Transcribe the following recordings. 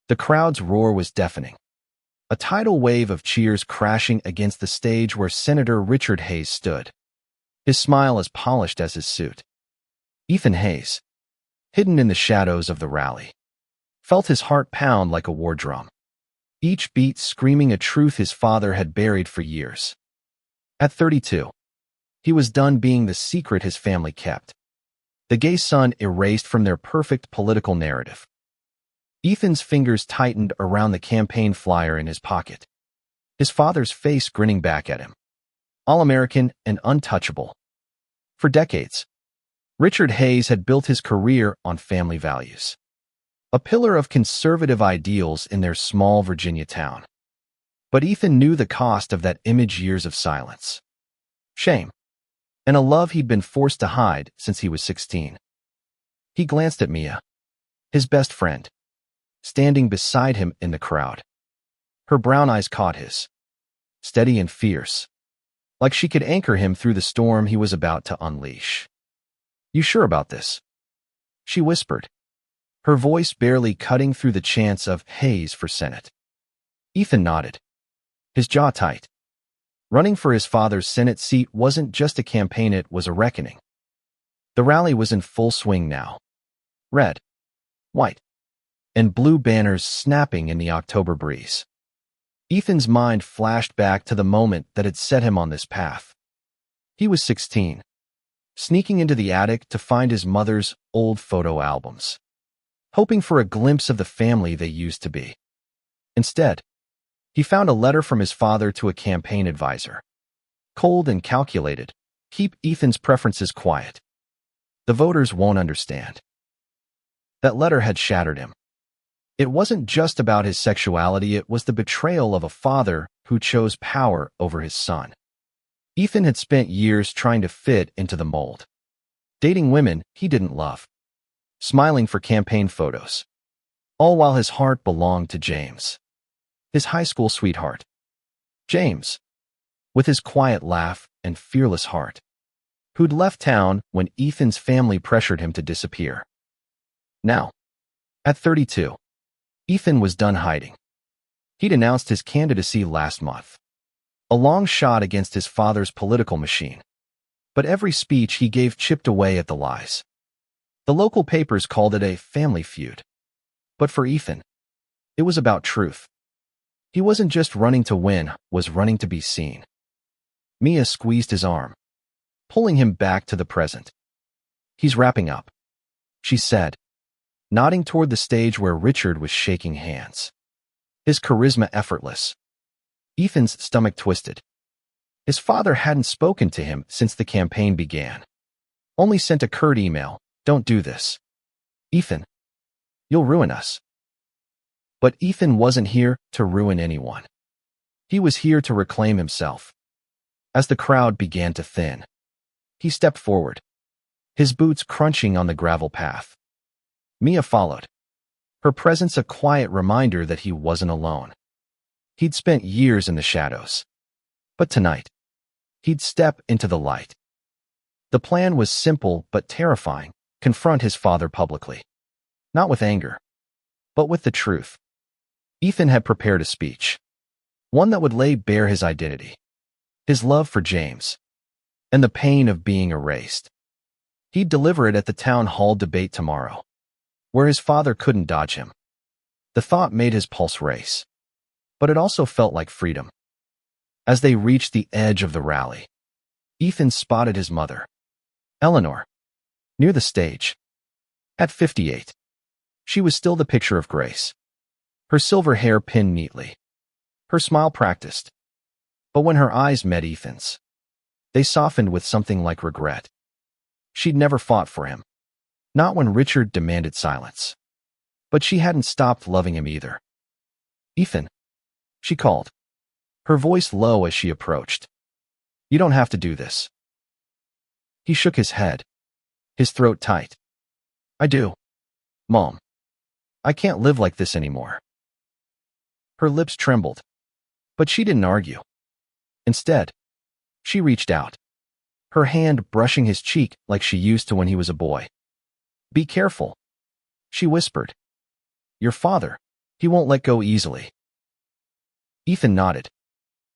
The crowd's roar was deafening. A tidal wave of cheers crashing against the stage where Senator Richard Hayes stood, his smile as polished as his suit. Ethan Hayes, hidden in the shadows of the rally, felt his heart pound like a war drum, each beat screaming a truth his father had buried for years. At 32, he was done being the secret his family kept, the gay son erased from their perfect political narrative. Ethan's fingers tightened around the campaign flyer in his pocket, his father's face grinning back at him, all-American and untouchable. For decades, Richard Hayes had built his career on family values, a pillar of conservative ideals in their small Virginia town. But Ethan knew the cost of that image: years of silence, shame, and a love he'd been forced to hide since he was 16. He glanced at Mia, his best friend, standing beside him in the crowd. Her brown eyes caught his, steady and fierce, like she could anchor him through the storm he was about to unleash. "You sure about this?" she whispered, her voice barely cutting through the chants of Hayes for Senate. Ethan nodded, his jaw tight. Running for his father's Senate seat wasn't just a campaign, it was a reckoning. The rally was in full swing now. Red, white, and blue banners snapping in the October breeze. Ethan's mind flashed back to the moment that had set him on this path. He was 16, sneaking into the attic to find his mother's old photo albums, hoping for a glimpse of the family they used to be. Instead, he found a letter from his father to a campaign advisor. Cold and calculated, "Keep Ethan's preferences quiet. The voters won't understand." That letter had shattered him. It wasn't just about his sexuality, it was the betrayal of a father who chose power over his son. Ethan had spent years trying to fit into the mold, dating women he didn't love, smiling for campaign photos, all while his heart belonged to James, his high school sweetheart. James, with his quiet laugh and fearless heart, who'd left town when Ethan's family pressured him to disappear. Now, at 32, Ethan was done hiding. He'd announced his candidacy last month, a long shot against his father's political machine. But every speech he gave chipped away at the lies. The local papers called it a family feud. But for Ethan, it was about truth. He wasn't just running to win, was running to be seen. Mia squeezed his arm, pulling him back to the present. "He's wrapping up," she said, nodding toward the stage where Richard was shaking hands, his charisma effortless. Ethan's stomach twisted. His father hadn't spoken to him since the campaign began. Only sent a curt email: "Don't do this, Ethan. You'll ruin us." But Ethan wasn't here to ruin anyone. He was here to reclaim himself. As the crowd began to thin, he stepped forward, his boots crunching on the gravel path. Mia followed, her presence a quiet reminder that he wasn't alone. He'd spent years in the shadows, but tonight, he'd step into the light. The plan was simple but terrifying: confront his father publicly. Not with anger, but with the truth. Ethan had prepared a speech, one that would lay bare his identity, his love for James, and the pain of being erased. He'd deliver it at the town hall debate tomorrow, where his father couldn't dodge him. The thought made his pulse race, but it also felt like freedom. As they reached the edge of the rally, Ethan spotted his mother, Eleanor, near the stage. At 58, she was still the picture of grace, her silver hair pinned neatly, her smile practiced. But when her eyes met Ethan's, they softened with something like regret. She'd never fought for him, not when Richard demanded silence. But she hadn't stopped loving him either. "Ethan," she called, her voice low as she approached. "You don't have to do this." He shook his head, his throat tight. "I do, Mom. I can't live like this anymore." Her lips trembled, but she didn't argue. Instead, she reached out, her hand brushing his cheek like she used to when he was a boy. "Be careful," she whispered. "Your father, He won't let go easily. Ethan nodded,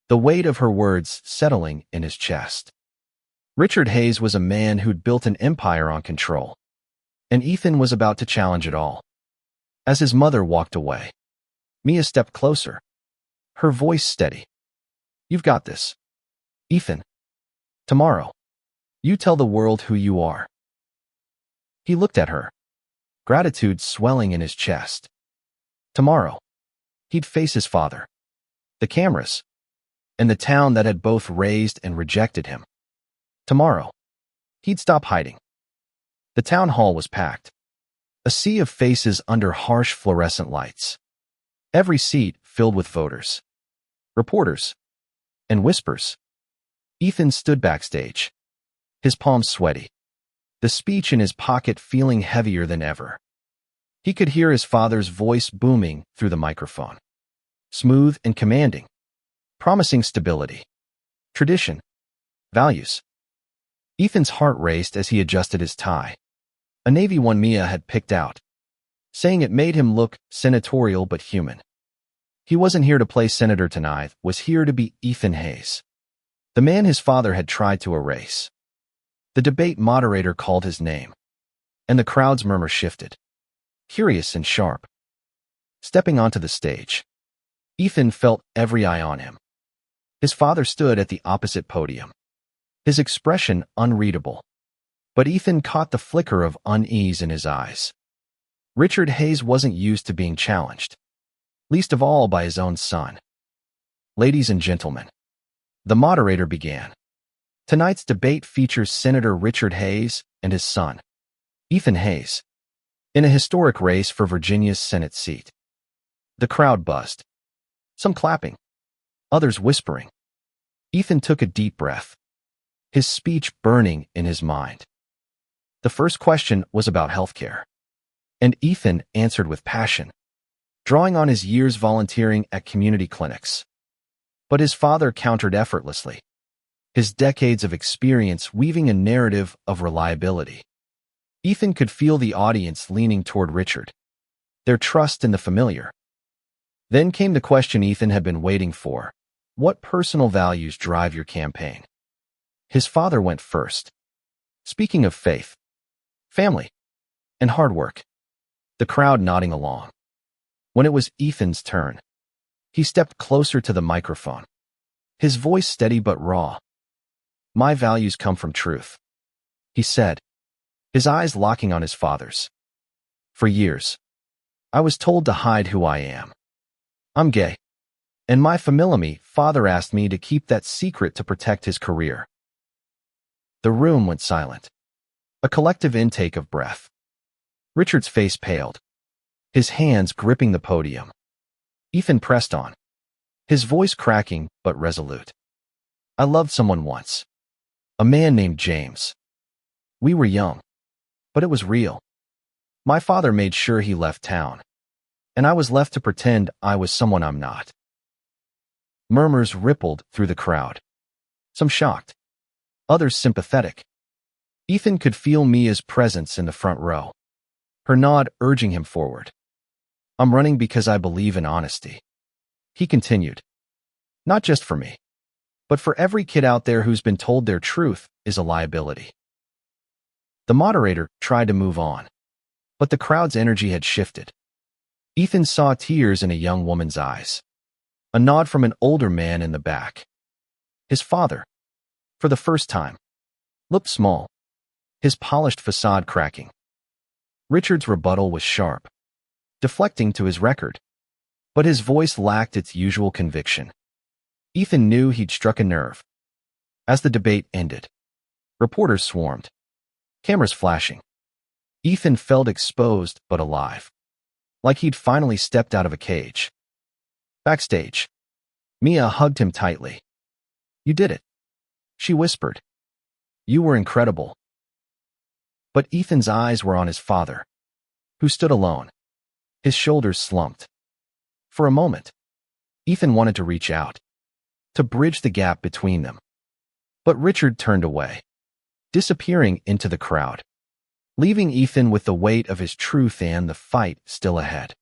the weight of her words settling in his chest. Richard Hayes was a man who'd built an empire on control, and Ethan was about to challenge it all. As his mother walked away, Mia stepped closer, her voice steady. You've got this, Ethan. Tomorrow, you tell the world who you are. He looked at her, gratitude swelling in his chest. Tomorrow, he'd face his father, the cameras, and the town that had both raised and rejected him. Tomorrow, he'd stop hiding. The town hall was packed, a sea of faces under harsh fluorescent lights. Every seat filled with voters, reporters, and whispers. Ethan stood backstage, his palms sweaty, the speech in his pocket feeling heavier than ever. He could hear his father's voice booming through the microphone, smooth and commanding, promising stability, tradition, values. Ethan's heart raced as he adjusted his tie, a navy one Mia had picked out, saying it made him look senatorial but human. He wasn't here to play senator tonight, was here to be Ethan Hayes, the man his father had tried to erase. The debate moderator called his name, and the crowd's murmur shifted, curious and sharp. Stepping onto the stage, Ethan felt every eye on him. His father stood at the opposite podium, his expression unreadable, but Ethan caught the flicker of unease in his eyes. Richard Hayes wasn't used to being challenged, least of all by his own son. Ladies and gentlemen, the moderator began. Tonight's debate features Senator Richard Hayes and his son, Ethan Hayes, in a historic race for Virginia's Senate seat. The crowd buzzed, some clapping, others whispering. Ethan took a deep breath, his speech burning in his mind. The first question was about healthcare, and Ethan answered with passion, drawing on his years volunteering at community clinics. But his father countered effortlessly, his decades of experience weaving a narrative of reliability. Ethan could feel the audience leaning toward Richard, their trust in the familiar. Then came the question Ethan had been waiting for. What personal values drive your campaign? His father went first, speaking of faith, family, and hard work, the crowd nodding along. When it was Ethan's turn, he stepped closer to the microphone, his voice steady but raw. My values come from truth, he said, his eyes locking on his father's. For years, I was told to hide who I am. I'm gay, and my family father asked me to keep that secret to protect his career. The room went silent, a collective intake of breath. Richard's face paled, his hands gripping the podium. Ethan pressed on, his voice cracking but resolute. I loved someone once, a man named James. We were young, but it was real. My father made sure he left town, and I was left to pretend I was someone I'm not. Murmurs rippled through the crowd, some shocked, others sympathetic. Ethan could feel Mia's presence in the front row, her nod urging him forward. I'm running because I believe in honesty, he continued. Not just for me, but for every kid out there who's been told their truth is a liability. The moderator tried to move on, but the crowd's energy had shifted. Ethan saw tears in a young woman's eyes, a nod from an older man in the back. His father, for the first time, looked small, his polished facade cracking. Richard's rebuttal was sharp, deflecting to his record, but his voice lacked its usual conviction. Ethan knew he'd struck a nerve. As the debate ended, reporters swarmed, cameras flashing. Ethan felt exposed but alive, like he'd finally stepped out of a cage. Backstage, Mia hugged him tightly. You did it, she whispered. You were incredible. But Ethan's eyes were on his father, who stood alone, his shoulders slumped. For a moment, Ethan wanted to reach out, to bridge the gap between them. But Richard turned away, disappearing into the crowd, leaving Ethan with the weight of his truth and the fight still ahead.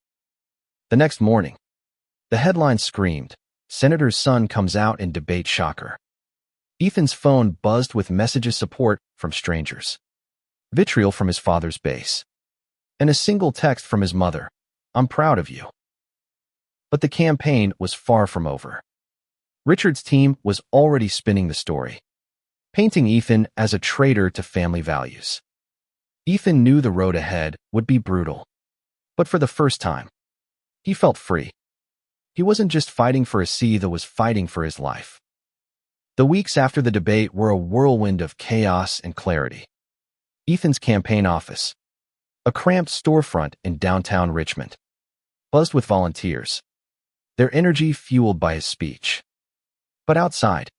The next morning, the headline screamed, "Senator's son comes out in debate shocker." Ethan's phone buzzed with messages support from strangers, vitriol from his father's base, and a single text from his mother, "I'm proud of you." But the campaign was far from over. Richard's team was already spinning the story, painting Ethan as a traitor to family values. Ethan knew the road ahead would be brutal, but for the first time, he felt free. He wasn't just fighting for a seat, he was fighting for his life. The weeks after the debate were a whirlwind of chaos and clarity. Ethan's campaign office, a cramped storefront in downtown Richmond, buzzed with volunteers, their energy fueled by his speech. But outside,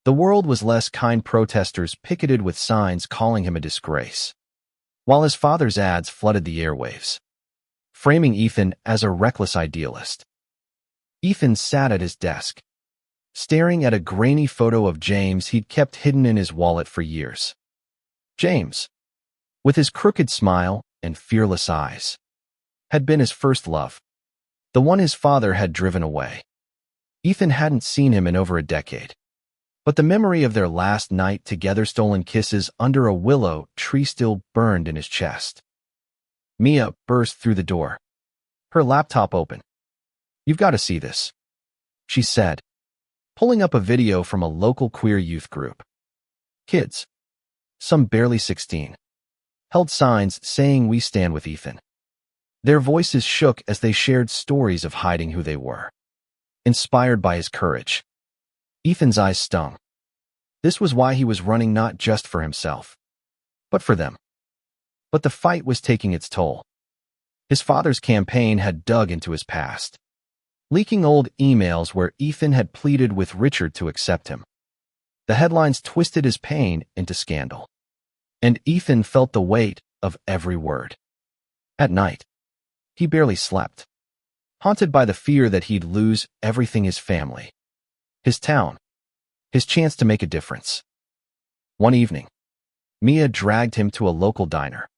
the world was less kind. Protesters picketed with signs calling him a disgrace, while his father's ads flooded the airwaves, framing Ethan as a reckless idealist. Ethan sat at his desk, staring at a grainy photo of James he'd kept hidden in his wallet for years. James, with his crooked smile and fearless eyes, had been his first love, the one his father had driven away. Ethan hadn't seen him in over a decade, but the memory of their last night together, stolen kisses under a willow tree, still burned in his chest. Mia burst through the door, her laptop open. "You've got to see this," she said, pulling up a video from a local queer youth group. Kids, some barely 16, held signs saying, "We stand with Ethan." Their voices shook as they shared stories of hiding who they were, inspired by his courage. Ethan's eyes stung. This was why he was running, not just for himself, but for them. But the fight was taking its toll. His father's campaign had dug into his past, leaking old emails where Ethan had pleaded with Richard to accept him. The headlines twisted his pain into scandal, and Ethan felt the weight of every word. At night, he barely slept, haunted by the fear that he'd lose everything: his family, his town, his chance to make a difference. One evening, Mia dragged him to a local diner,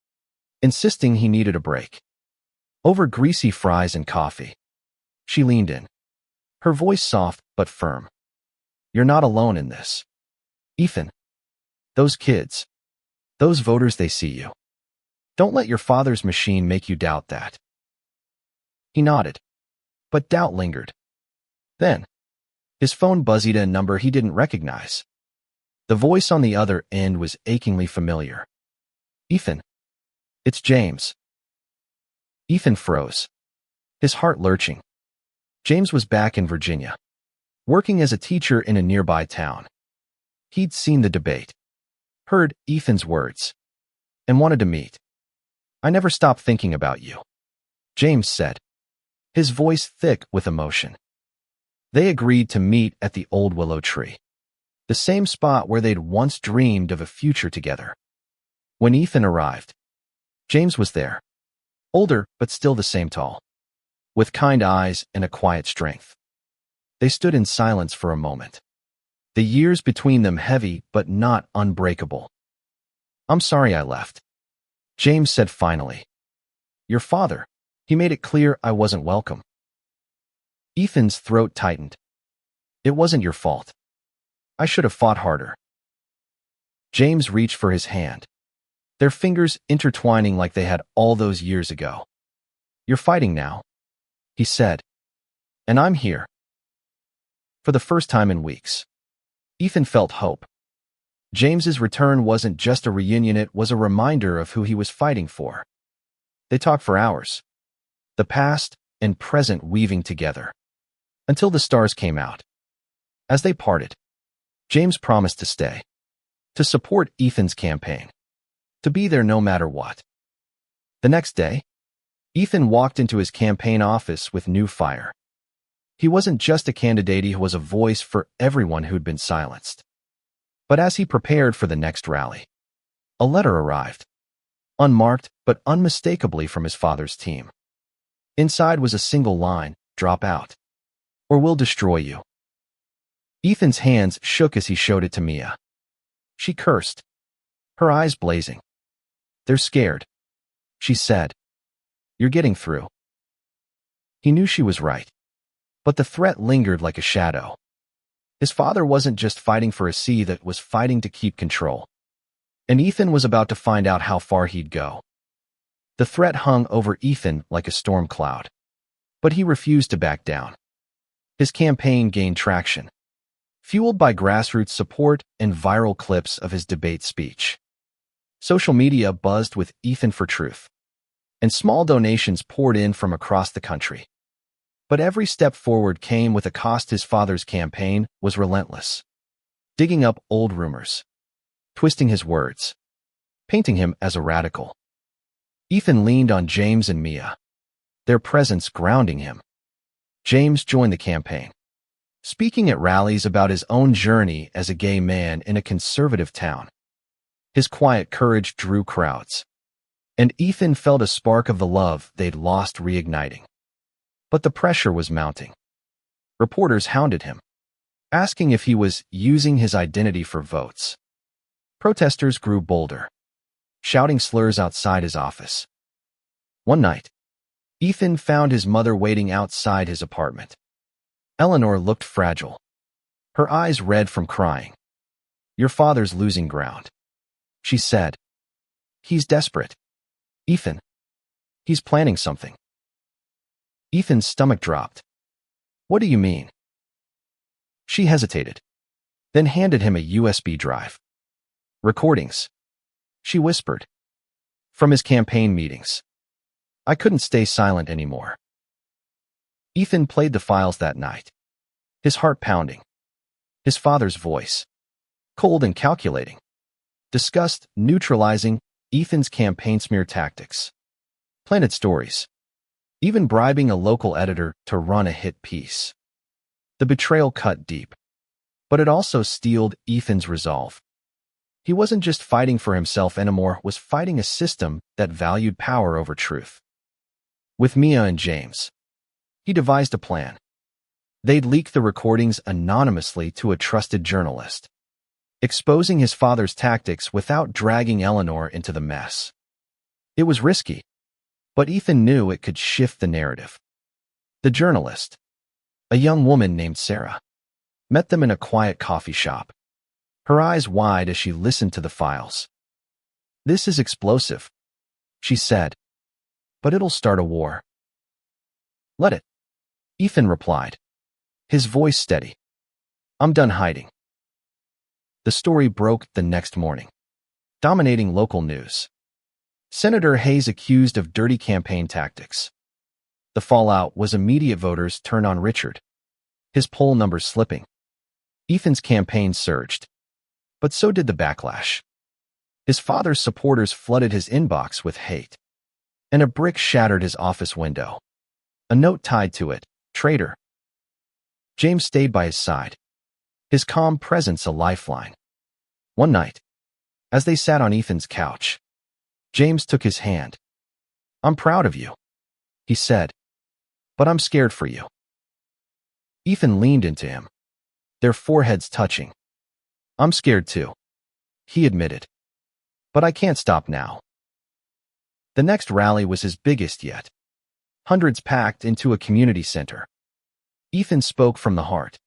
insisting he needed a break. Over greasy fries and coffee, she leaned in, her voice soft but firm. "You're not alone in this, Ethan. Those kids, those voters, they see you. Don't let your father's machine make you doubt that." He nodded, but doubt lingered. Then, his phone buzzed, a number he didn't recognize. The voice on the other end was achingly familiar. "Ethan, it's James." Ethan froze, his heart lurching. James was back in Virginia, working as a teacher in a nearby town. He'd seen the debate, heard Ethan's words, and wanted to meet. "I never stopped thinking about you," James said, his voice thick with emotion. They agreed to meet at the old willow tree, the same spot where they'd once dreamed of a future together. When Ethan arrived, James was there, older but still the same tall, with kind eyes and a quiet strength. They stood in silence for a moment, the years between them heavy but not unbreakable. "I'm sorry I left," James said finally. "Your father, he made it clear I wasn't welcome." Ethan's throat tightened. "It wasn't your fault. I should have fought harder." James reached for his hand, their fingers intertwining like they had all those years ago. "You're fighting now," he said, "and I'm here." For the first time in weeks, Ethan felt hope. James's return wasn't just a reunion, it was a reminder of who he was fighting for. They talked for hours, the past and present weaving together, until the stars came out. As they parted, James promised to stay, to support Ethan's campaign, to be there no matter what. The next day, Ethan walked into his campaign office with new fire. He wasn't just a candidate, he was a voice for everyone who'd been silenced. But as he prepared for the next rally, a letter arrived, unmarked but unmistakably from his father's team. Inside was a single line: "Drop out, or we'll destroy you." Ethan's hands shook as he showed it to Mia. She cursed, her eyes blazing. "They're scared," she said. "You're getting through." He knew she was right, but the threat lingered like a shadow. His father wasn't just fighting for a seat, it was fighting to keep control. And Ethan was about to find out how far he'd go. The threat hung over Ethan like a storm cloud. But he refused to back down. His campaign gained traction, fueled by grassroots support and viral clips of his debate speech. Social media buzzed with Ethan for truth, and small donations poured in from across the country. But every step forward came with a cost. His father's campaign was relentless, digging up old rumors, twisting his words, painting him as a radical. Ethan leaned on James and Mia, their presence grounding him. James joined the campaign, speaking at rallies about his own journey as a gay man in a conservative town. His quiet courage drew crowds, and Ethan felt a spark of the love they'd lost reigniting. But the pressure was mounting. Reporters hounded him, asking if he was using his identity for votes. Protesters grew bolder, shouting slurs outside his office. One night, Ethan found his mother waiting outside his apartment. Eleanor looked fragile, her eyes red from crying. "Your father's losing ground," she said. "He's desperate. Ethan. He's planning something." Ethan's stomach dropped. "What do you mean?" She hesitated, then handed him a USB drive. "Recordings," she whispered, "from his campaign meetings." I couldn't stay silent anymore. Ethan played the files that night, his heart pounding. His father's voice, cold and calculating, discussed neutralizing Ethan's campaign smear tactics, planted stories, even bribing a local editor to run a hit piece. The betrayal cut deep, but it also steeled Ethan's resolve. He wasn't just fighting for himself anymore, was fighting a system that valued power over truth. With Mia and James, he devised a plan. They'd leak the recordings anonymously to a trusted journalist, exposing his father's tactics without dragging Eleanor into the mess. It was risky, but Ethan knew it could shift the narrative. The journalist, a young woman named Sarah, met them in a quiet coffee shop, her eyes wide as she listened to the files. "This is explosive," she said, "but it'll start a war." "Let it," Ethan replied, his voice steady. "I'm done hiding." The story broke the next morning, dominating local news. Senator Hayes accused of dirty campaign tactics. The fallout was immediate. Voters turned on Richard, his poll numbers slipping. Ethan's campaign surged, but so did the backlash. His father's supporters flooded his inbox with hate, and a brick shattered his office window. A note tied to it, "Traitor." James stayed by his side, his calm presence a lifeline. One night, as they sat on Ethan's couch, James took his hand. "I'm proud of you," he said, "but I'm scared for you." Ethan leaned into him, their foreheads touching. "I'm scared too," he admitted, "but I can't stop now." The next rally was his biggest yet. Hundreds packed into a community center. Ethan spoke from the heart,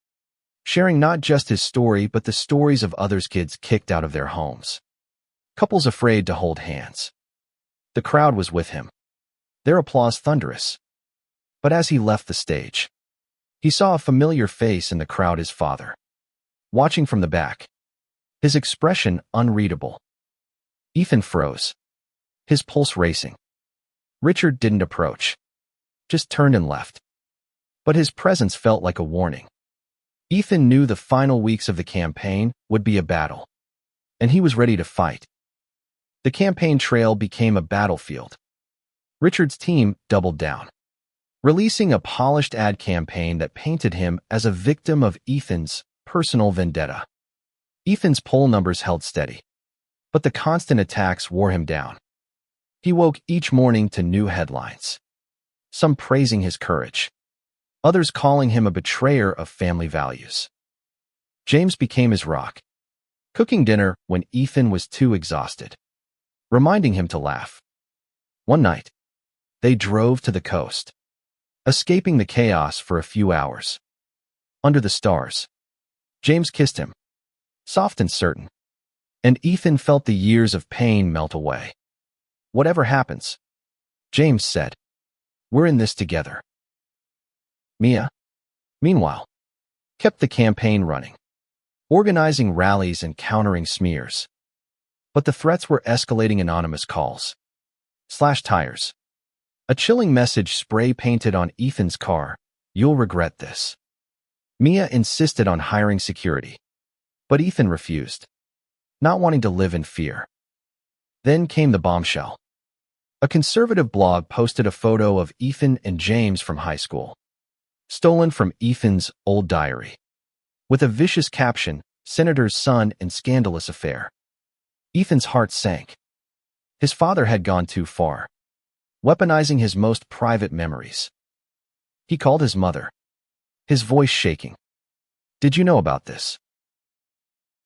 sharing not just his story but the stories of others, kids kicked out of their homes, couples afraid to hold hands. The crowd was with him, their applause thunderous. But as he left the stage, he saw a familiar face in the crowd, his father, watching from the back, his expression unreadable. Ethan froze, his pulse racing. Richard didn't approach, just turned and left. But his presence felt like a warning. Ethan knew the final weeks of the campaign would be a battle, and he was ready to fight. The campaign trail became a battlefield. Richard's team doubled down, releasing a polished ad campaign that painted him as a victim of Ethan's personal vendetta. Ethan's poll numbers held steady, but the constant attacks wore him down. He woke each morning to new headlines, some praising his courage, others calling him a betrayer of family values. James became his rock, cooking dinner when Ethan was too exhausted, reminding him to laugh. One night, they drove to the coast, escaping the chaos for a few hours. Under the stars, James kissed him, soft and certain, and Ethan felt the years of pain melt away. Whatever happens, James said, we're in this together. Mia, meanwhile, kept the campaign running, organizing rallies and countering smears. But the threats were escalating. Anonymous calls. Slash tires. A chilling message spray-painted on Ethan's car. You'll regret this. Mia insisted on hiring security, but Ethan refused, not wanting to live in fear. Then came the bombshell. A conservative blog posted a photo of Ethan and James from high school, stolen from Ethan's old diary, with a vicious caption, Senator's son and scandalous affair. Ethan's heart sank. His father had gone too far, weaponizing his most private memories. He called his mother, his voice shaking. Did you know about this?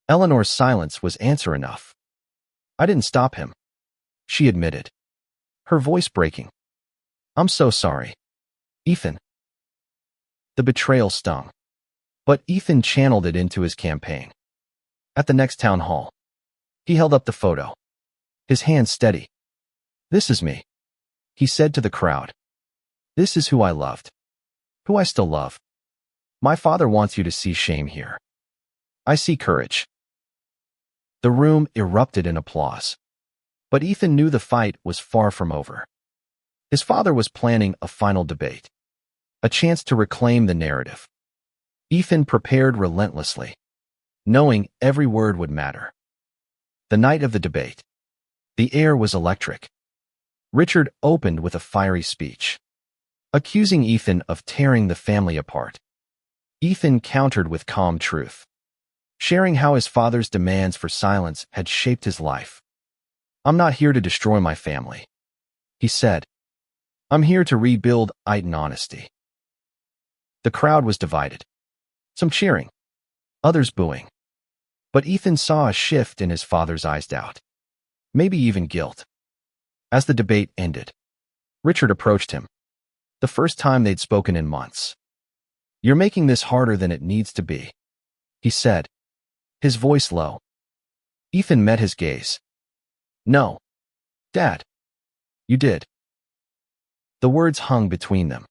Eleanor's silence was answer enough. I didn't stop him, she admitted, her voice breaking. I'm so sorry, Ethan. The betrayal stung, but Ethan channeled it into his campaign. At the next town hall, he held up the photo, his hand steady. This is me, he said to the crowd. This is who I loved, who I still love. My father wants you to see shame here. I see courage. The room erupted in applause. But Ethan knew the fight was far from over. His father was planning a final debate, a chance to reclaim the narrative. Ethan prepared relentlessly, knowing every word would matter. The night of the debate, the air was electric. Richard opened with a fiery speech, accusing Ethan of tearing the family apart. Ethan countered with calm truth, sharing how his father's demands for silence had shaped his life. I'm not here to destroy my family, he said. I'm here to rebuild it in honesty. The crowd was divided, some cheering, others booing. But Ethan saw a shift in his father's eyes, doubt, maybe even guilt. As the debate ended, Richard approached him, the first time they'd spoken in months. You're making this harder than it needs to be, he said, his voice low. Ethan met his gaze. No, Dad. You did. The words hung between them,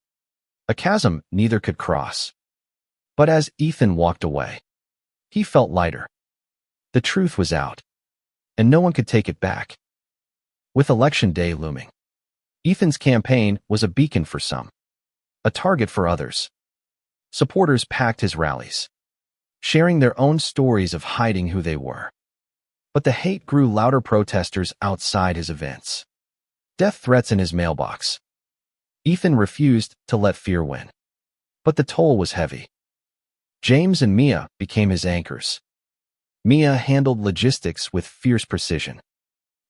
a chasm neither could cross. But as Ethan walked away, he felt lighter. The truth was out, and no one could take it back. With Election Day looming, Ethan's campaign was a beacon for some, a target for others. Supporters packed his rallies, sharing their own stories of hiding who they were. But the hate grew louder. Protesters outside his events, death threats in his mailbox. Ethan refused to let fear win, but the toll was heavy. James and Mia became his anchors. Mia handled logistics with fierce precision,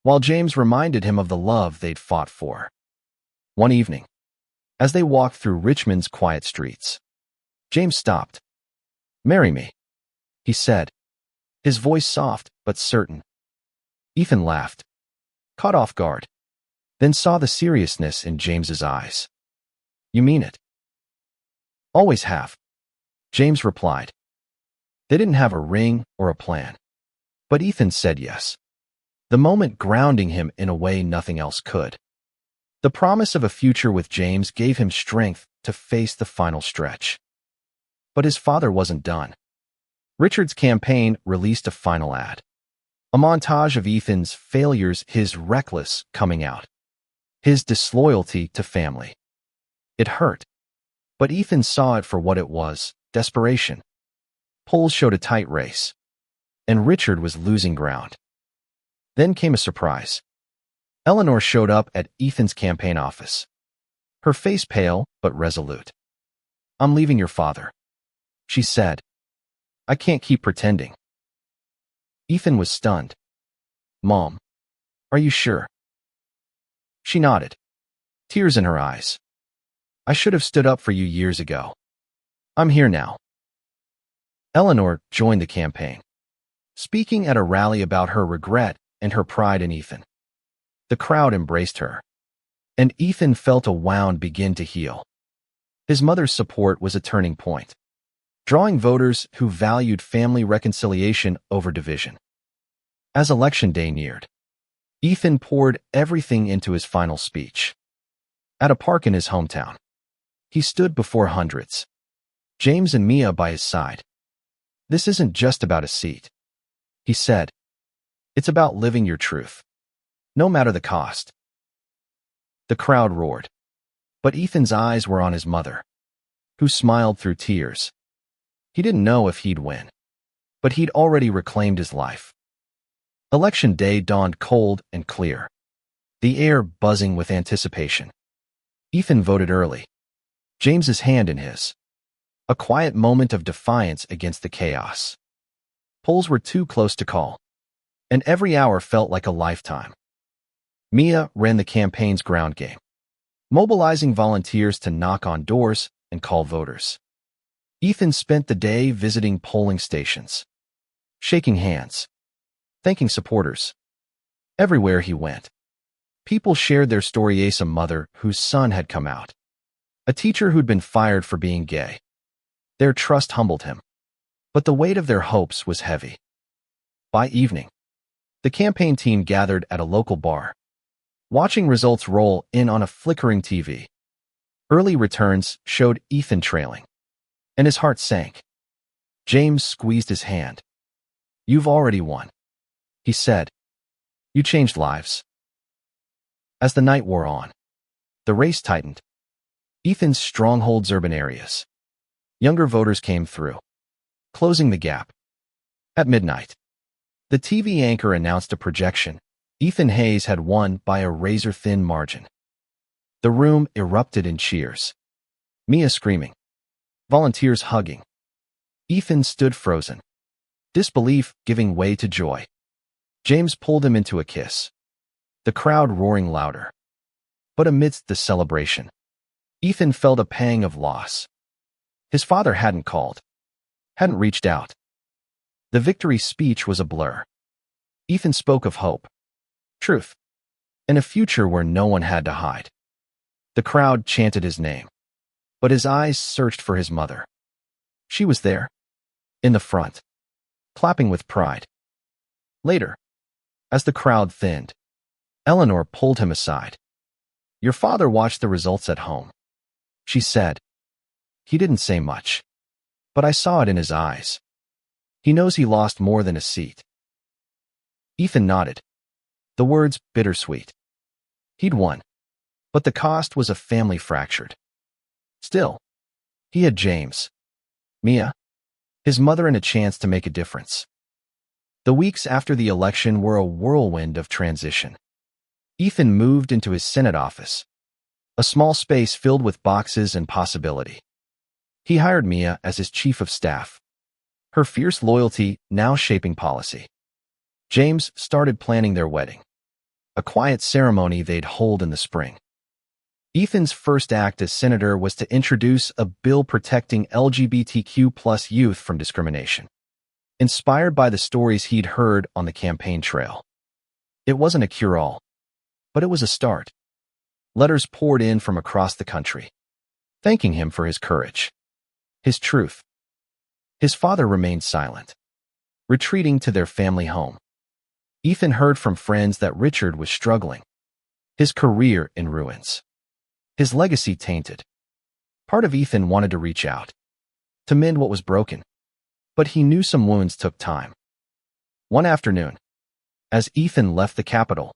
while James reminded him of the love they'd fought for. One evening, as they walked through Richmond's quiet streets, James stopped. Marry me, he said, his voice soft but certain. Ethan laughed, caught off guard, then saw the seriousness in James's eyes. You mean it? Always have, James replied. They didn't have a ring or a plan, but Ethan said yes, the moment grounding him in a way nothing else could. The promise of a future with James gave him strength to face the final stretch. But his father wasn't done. Richard's campaign released a final ad, a montage of Ethan's failures, his reckless coming out, his disloyalty to family. It hurt, but Ethan saw it for what it was, desperation. Polls showed a tight race, and Richard was losing ground. Then came a surprise. Eleanor showed up at Ethan's campaign office, her face pale but resolute. I'm leaving your father, she said. I can't keep pretending. Ethan was stunned. Mom, are you sure? She nodded, tears in her eyes. I should have stood up for you years ago. I'm here now. Eleanor joined the campaign, speaking at a rally about her regret and her pride in Ethan. The crowd embraced her, and Ethan felt a wound begin to heal. His mother's support was a turning point, drawing voters who valued family reconciliation over division. As election day neared, Ethan poured everything into his final speech. At a park in his hometown, he stood before hundreds, James and Mia by his side. "This isn't just about a seat," he said. "It's about living your truth, no matter the cost." The crowd roared, but Ethan's eyes were on his mother, who smiled through tears. He didn't know if he'd win, but he'd already reclaimed his life. Election day dawned cold and clear, the air buzzing with anticipation. Ethan voted early, James's hand in his, a quiet moment of defiance against the chaos. Polls were too close to call, and every hour felt like a lifetime. Mia ran the campaign's ground game, mobilizing volunteers to knock on doors and call voters. Ethan spent the day visiting polling stations, shaking hands, thanking supporters. Everywhere he went, people shared their story: a mother whose son had come out, a teacher who'd been fired for being gay. Their trust humbled him, but the weight of their hopes was heavy. By evening, the campaign team gathered at a local bar, watching results roll in on a flickering TV. Early returns showed Ethan trailing, and his heart sank. James squeezed his hand. "You've already won," he said. "You changed lives." As the night wore on, the race tightened. Ethan's strongholds, urban areas. Younger voters came through, closing the gap. At midnight, the TV anchor announced a projection. Ethan Hayes had won by a razor-thin margin. The room erupted in cheers. Mia screaming, volunteers hugging. Ethan stood frozen, disbelief giving way to joy. James pulled him into a kiss, the crowd roaring louder. But amidst the celebration, Ethan felt a pang of loss. His father hadn't called, hadn't reached out. The victory speech was a blur. Ethan spoke of hope, truth, and a future where no one had to hide. The crowd chanted his name, but his eyes searched for his mother. She was there, in the front, clapping with pride. Later, as the crowd thinned, Eleanor pulled him aside. "Your father watched the results at home," she said. "He didn't say much, but I saw it in his eyes. He knows he lost more than a seat." Ethan nodded, the words bittersweet. He'd won, but the cost was a family fractured. Still, he had James, Mia, his mother, and a chance to make a difference. The weeks after the election were a whirlwind of transition. Ethan moved into his Senate office, a small space filled with boxes and possibility. He hired Mia as his chief of staff, her fierce loyalty now shaping policy. James started planning their wedding, a quiet ceremony they'd hold in the spring. Ethan's first act as senator was to introduce a bill protecting LGBTQ+ youth from discrimination, inspired by the stories he'd heard on the campaign trail. It wasn't a cure-all, but it was a start. Letters poured in from across the country, thanking him for his courage, his truth. His father remained silent, retreating to their family home. Ethan heard from friends that Richard was struggling, his career in ruins, his legacy tainted. Part of Ethan wanted to reach out, to mend what was broken, but he knew some wounds took time. One afternoon, as Ethan left the Capitol,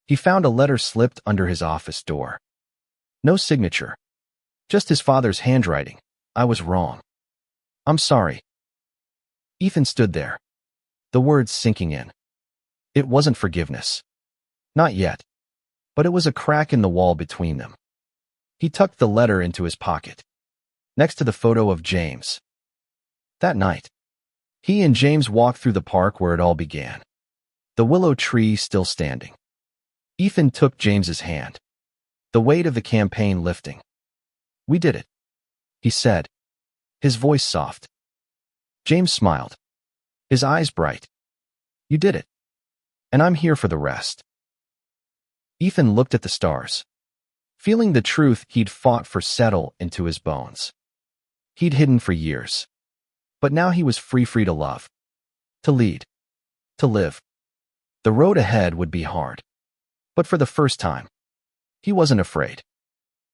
he found a letter slipped under his office door. No signature, just his father's handwriting. "I was wrong. I'm sorry." Ethan stood there, the words sinking in. It wasn't forgiveness. Not yet. But it was a crack in the wall between them. He tucked the letter into his pocket, next to the photo of James. That night, he and James walked through the park where it all began, the willow tree still standing. Ethan took James's hand, the weight of the campaign lifting. "We did it," he said, his voice soft. James smiled, his eyes bright. "You did it, and I'm here for the rest." Ethan looked at the stars, Feeling the truth he'd fought for settle into his bones. He'd hidden for years. But now he was free to love, to lead, to live. The road ahead would be hard. But for the first time, he wasn't afraid.